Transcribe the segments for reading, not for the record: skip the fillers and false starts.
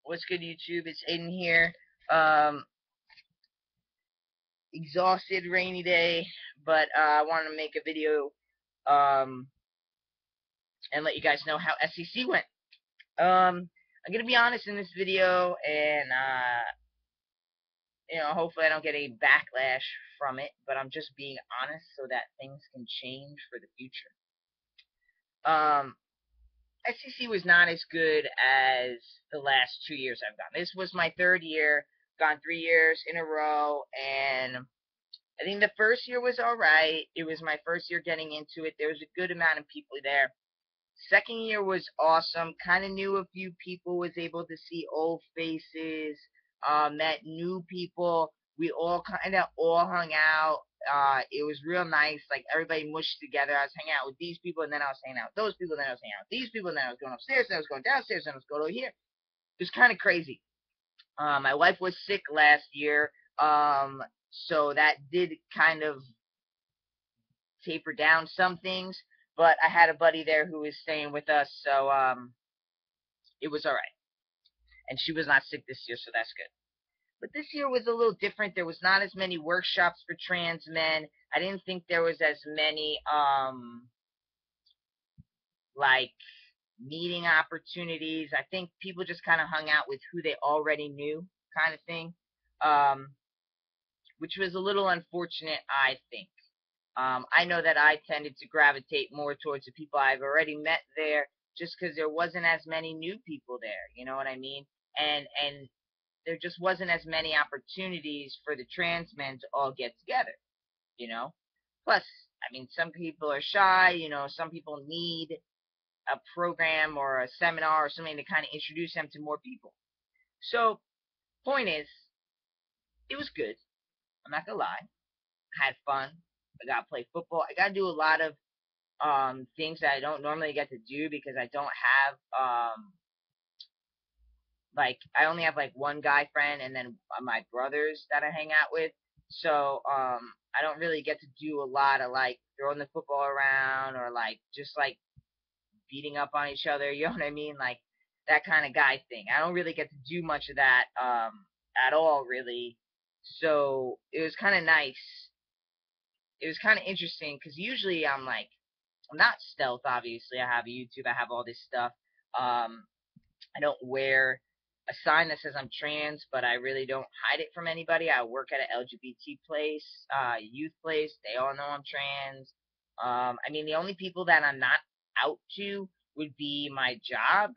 What's good, YouTube? It's Aiden here. Um, Exhausted, rainy day, but I wanted to make a video um, and let you guys know how SCC went. I'm gonna be honest in this video, and hopefully I don't get a backlash from it. But I'm just being honest so that things can change for the future. SCC was not as good as the last 2 years I've gone. This was my third year, gone 3 years in a row, and I think the first year was alright. It was my first year getting into it. There was a good amount of people there. Second year was awesome. Kind of knew a few people, was able to see old faces, met new people. We all kind of all hung out. It was real nice. Like everybody mushed together. I was hanging out with these people, and then I was hanging out with those people, and then I was hanging out with these people, and then I was going upstairs, and I was going downstairs, and I was going over here. It was kind of crazy. My wife was sick last year, so that did kind of taper down some things. But I had a buddy there who was staying with us, so it was all right. And she was not sick this year, so that's good. But this year was a little different. There was not as many workshops for trans men. I didn't think there was as many like meeting opportunities. I think people just kind of hung out with who they already knew, kind of thing, um, which was a little unfortunate, I think. I know that I tended to gravitate more towards the people I've already met there, just because there wasn't as many new people there. You know what I mean? And there just wasn't as many opportunities for the trans men to all get together. You know. Plus, I mean, some people are shy. Some people need a program or a seminar or something to kind of introduce them to more people. So, point is, it was good. I'm not gonna lie. I had fun. I got to play football. I got to do a lot of things that I don't normally get to do because I don't have like I only have like one guy friend and then my brothers that I hang out with. So I don't really get to do a lot of like throwing the football around or like just like beating up on each other. You know what I mean? Like that kind of guy thing. I don't really get to do much of that at all, really. So it was kind of nice. It was kind of interesting because usually I'm not stealth, obviously. I have YouTube, I have all this stuff. I don't wear a sign that says I'm trans, but I really don't hide it from anybody. I work at an LGBT place, youth place. They all know I'm trans. I mean, the only people that I'm not out to would be my job,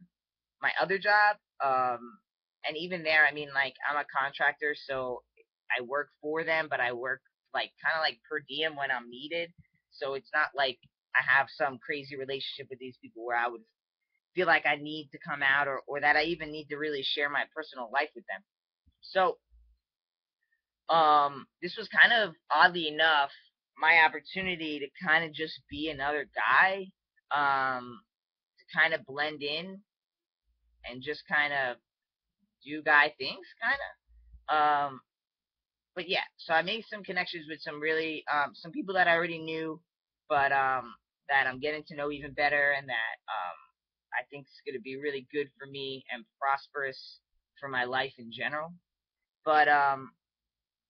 my other job. And even there, I mean, like, I'm a contractor, so I work for them, but I work like kind of like per diem when I'm needed. So it's not like I have some crazy relationship with these people where I would feel like I need to come out or that I even need to really share my personal life with them. So, this was kind of oddly enough my opportunity to kind of just be another guy, to kind of blend in and just kind of do guy things, kind of. But yeah, so I made some connections with some really some people that I already knew, but that I'm getting to know even better, and that I think is going to be really good for me and prosperous for my life in general. But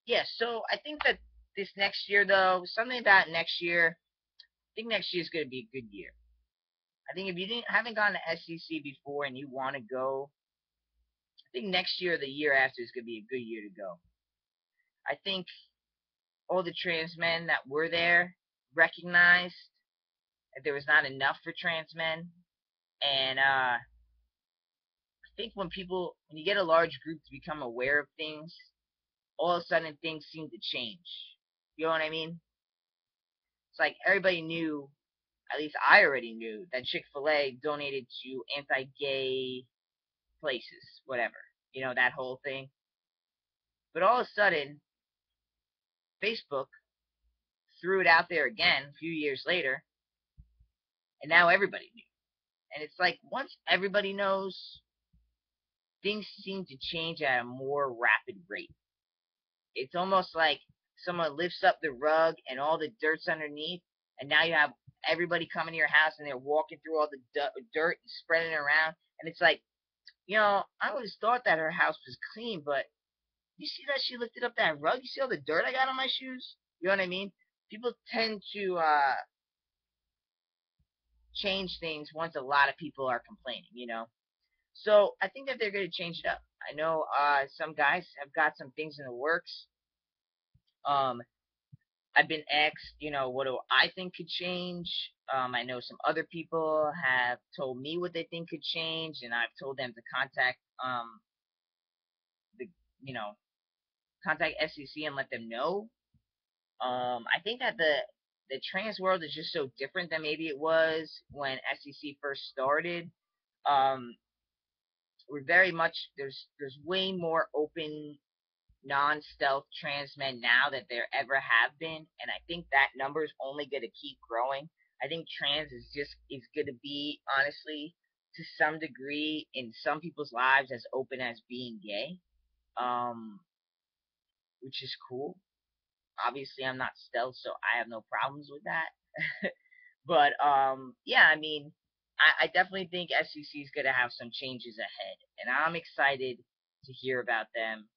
yeah, so I think that this next year, though, something about next year, I think next year is going to be a good year. I think if you haven't gone to SCC before and you want to go, I think next year or the year after is going to be a good year to go. I think all the trans men that were there recognized that there was not enough for trans men, and I think when you get a large group to become aware of things, all of a sudden things seem to change. You know what I mean? It's like everybody knew, at least I already knew, that Chick-fil-A donated to anti-gay places, whatever. That whole thing. But all of a sudden, Facebook threw it out there again a few years later, and now everybody knew. And it's like once everybody knows, things seem to change at a more rapid rate. It's almost like someone lifts up the rug and all the dirt's underneath, and now you have everybody coming to your house and they're walking through all the dirt and spreading it around. And it's like I always thought that her house was clean, but you see that she lifted up that rug? You see all the dirt I got on my shoes? You know what I mean? People tend to change things once a lot of people are complaining. So I think that they're going to change it up. I know some guys have got some things in the works. Um, I've been asked, what do I think could change? I know some other people have told me what they think could change, and I've told them to the you know contact SCC and let them know. I think that the trans world is just so different than maybe it was when SCC first started. Um, we're very much there's way more open non-stealth trans men now that there ever have been, and I think that number is only going to keep growing. I think trans is going to be, honestly, to some degree in some people's lives as open as being gay, um, which is cool. Obviously, I'm not stealth, so I have no problems with that. But yeah, I mean, I definitely think SCC is going to have some changes ahead, and I'm excited to hear about them.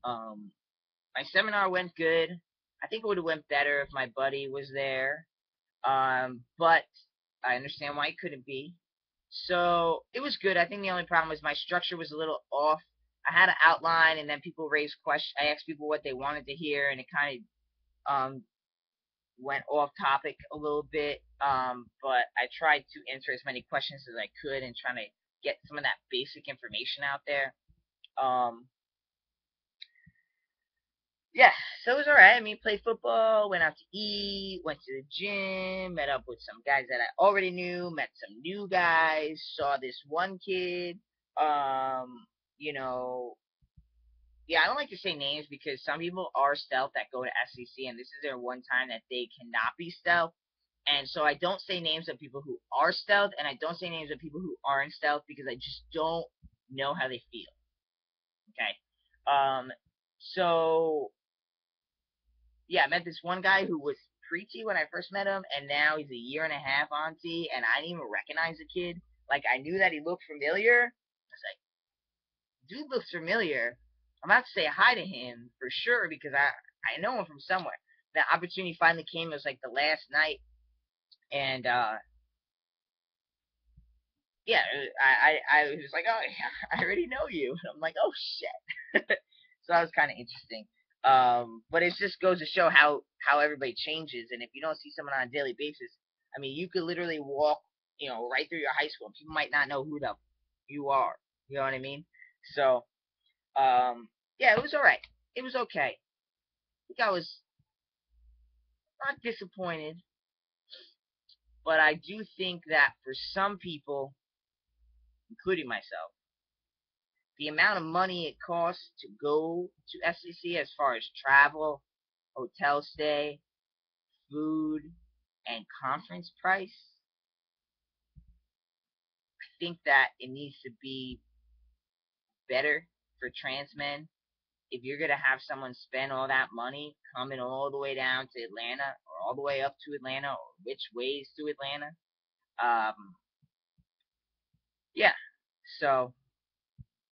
Um, my seminar went good. I think it would have went better if my buddy was there. But I understand why he couldn't be. So it was good. I think the only problem was my structure was a little off. I had an outline, and then people raised questions. I asked people what they wanted to hear, and it kind of went off topic a little bit. But I tried to answer as many questions as I could and trying to get some of that basic information out there. Um, Yeah, so it was alright. I mean, played football, went out to eat, went to the gym, met up with some guys that I already knew, met some new guys, saw this one kid. Um, you know, yeah, I don't like to say names because some people are stealth that go to SCC, and this is their one time that they cannot be stealth. And so I don't say names of people who are stealth, and I don't say names of people who aren't stealth because I just don't know how they feel. Okay. So yeah, I met this one guy who was preachy when I first met him, and now he's a year and a half on T, and I didn't even recognize the kid. Like, I knew that he looked familiar. I was like, dude looks familiar. I'm about to say hi to him for sure because I know him from somewhere. That opportunity finally came. It was like the last night, and yeah, I was like, oh, yeah, I already know you. And I'm like, oh shit. So that was kind of interesting. But it just goes to show how everybody changes, and if you don't see someone on a daily basis, I mean, you could literally walk, right through your high school, and people might not know who the you are. You know what I mean? So, yeah, it was all right. It was okay. I think I was not disappointed, but I do think that for some people, including myself, the amount of money it costs to go to SCC as far as travel, hotel stay, food, and conference price, I think that it needs to be better for trans men. If you're going to have someone spend all that money coming all the way down to Atlanta or all the way up to Atlanta or which ways to Atlanta, um, yeah. So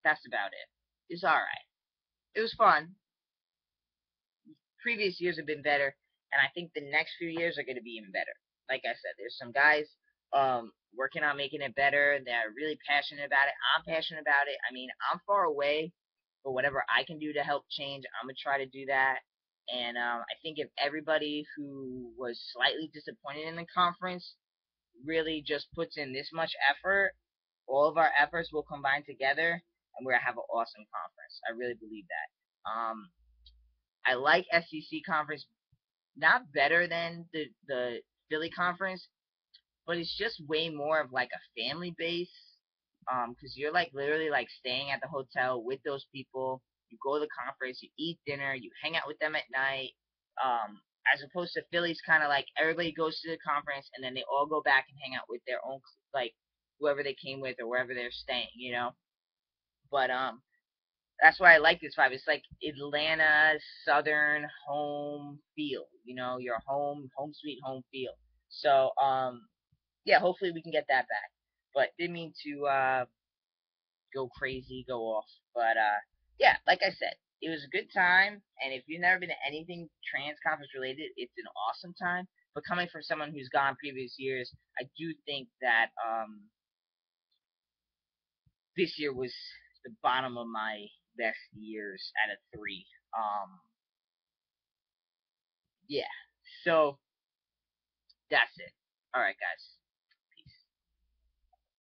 that's about it. It's all right. It was fun. Previous years have been better, and I think the next few years are going to be even better. Like I said, there's some guys working on making it better. They're really passionate about it. I'm passionate about it. I mean, I'm far away, but whatever I can do to help change, I'm gonna try to do that. And I think if everybody who was slightly disappointed in the conference really just puts in this much effort, all of our efforts will combine together, and we're gonna have an awesome conference. I really believe that. I like SCC conference not better than the Philly conference, but it's just way more of like a family base. Because you're like literally like staying at the hotel with those people. You go to the conference, you eat dinner, you hang out with them at night. As opposed to Philly's kind of like everybody goes to the conference and then they all go back and hang out with their own like whoever they came with or wherever they're staying. But that's why I like this vibe. It's like Atlanta Southern home feel. Your home sweet home feel. So yeah, hopefully we can get that back. But didn't mean to go crazy, go off. But yeah, like I said, it was a good time. And if you've never been to anything trans conference related, it's an awesome time. But coming from someone who's gone previous years, I do think that this year was the bottom of my best years out of three. Yeah. So that's it. All right, guys.